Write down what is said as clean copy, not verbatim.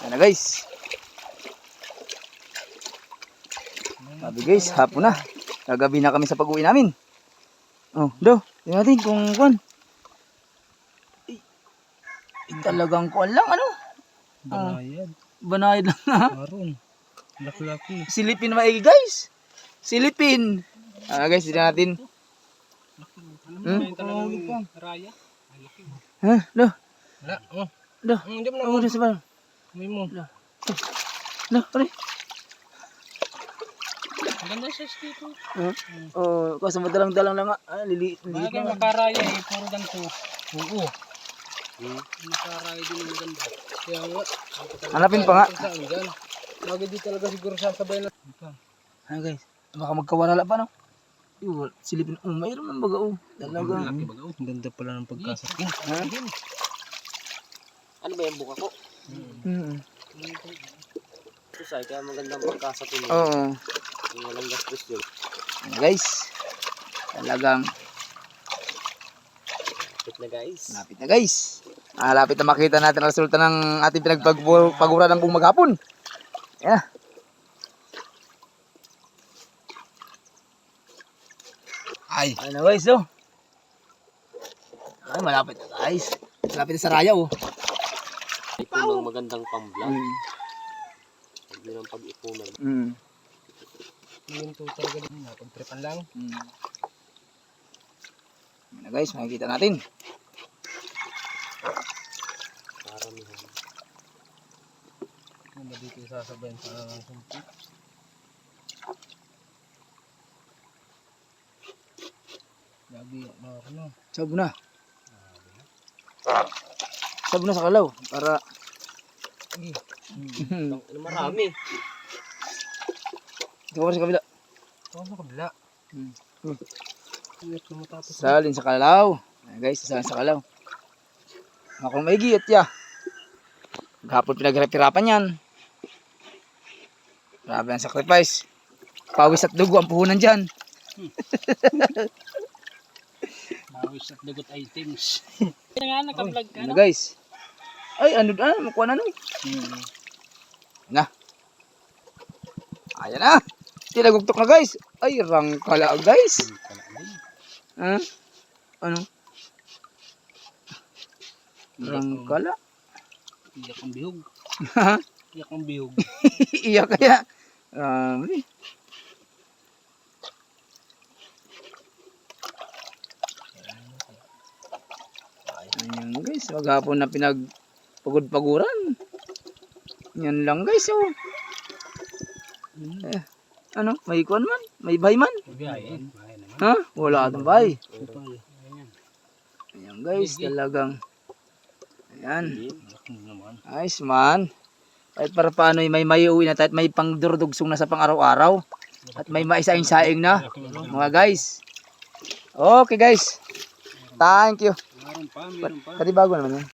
Yan na guys. Sabi guys, hapon na. Kagabi na kami sa pag-uwi namin. Oh, do. Tingnan natin kung kuan. Talagang kuan lang ano? Banayad. Banayad lang na. Maroon. Laki-laki. Silipin na maigi guys. Silipin. Guys, tingnan natin. Talagang raya. Ha? Do. Wala. Oh. Do. Hindi mo na. Oh, do sa bal. May mo. Do. Pare. Maganda siya dito. Oh, kasi madalang-dalang lang nga. Liliit Bagay na. makaraya eh. Puro ganito. Oo. Makaraya din yung maganda. Kaya nga. Hanapin pa nga. Bagay di talaga siguro sasabay na. Ano guys? Baka magkawala pa no? Yun, silipin. Oh, mayroon ng baga oh. Talaga. Ang ganda pala ng pagkasakit. Ha? Ano ba yung buka ko? Susay, kaya magandang pagkasapin mo. Oo. Yung walang gastos yun. Ano guys? Talagang Kapit na guys. lapit na guys. Lapit na makita natin ang resulta ng ating pinagpagura ng buong maghapon. Yan. Ay. Ano guys oh. Ay, malapit na guys. Malapit na sa raya oh. Ipon ng magandang pamblang. Mm. Hindi ng pag-ipunan. Mm. Yun to talaga din. Pagtripan lang. Mm. Ano guys, makikita natin. Karamihan. Ano ba dito sasabayin sa sumpit? Lagi, ano? Sabo na. Sabo na sa kalaw. Para Ano marami. ikaw pa sa kabila. Ito sa kabila. Iyot na matapos. Salin sa kalaw. Ayan guys, salin sa kalaw. Akong maigi at ya. Gapon pinaghirap-hirapan yan. Grabe ang sacrifice. Pawis at dugo ang puhunan dyan. Bawis at dugot items. Kaya nga, naka-vlog ka, Ano no? guys? Ay, ano makuha na no? Na. Ayan na. Tinagugtok na guys. Ay, rangkala guys. Ha? Ano? Rangkala? Iyak ang bihog. Ha? Iyak ang bihog. Iya kaya. Ayan guys, maghapon na pinagpagod-paguran. Yan lang guys oh. Ano, may kuan man? May bay man? Bayan. Ha? Wala atong bay. Ayan guys, talagang ayan. Ayos man. Kahit para paano may uwi na tayo at may pangdurdugsong na sa pang-araw-araw. At may maisaing-saing na. Mga guys. Okay guys. Thank you. Meron pa. Pati bago naman yan.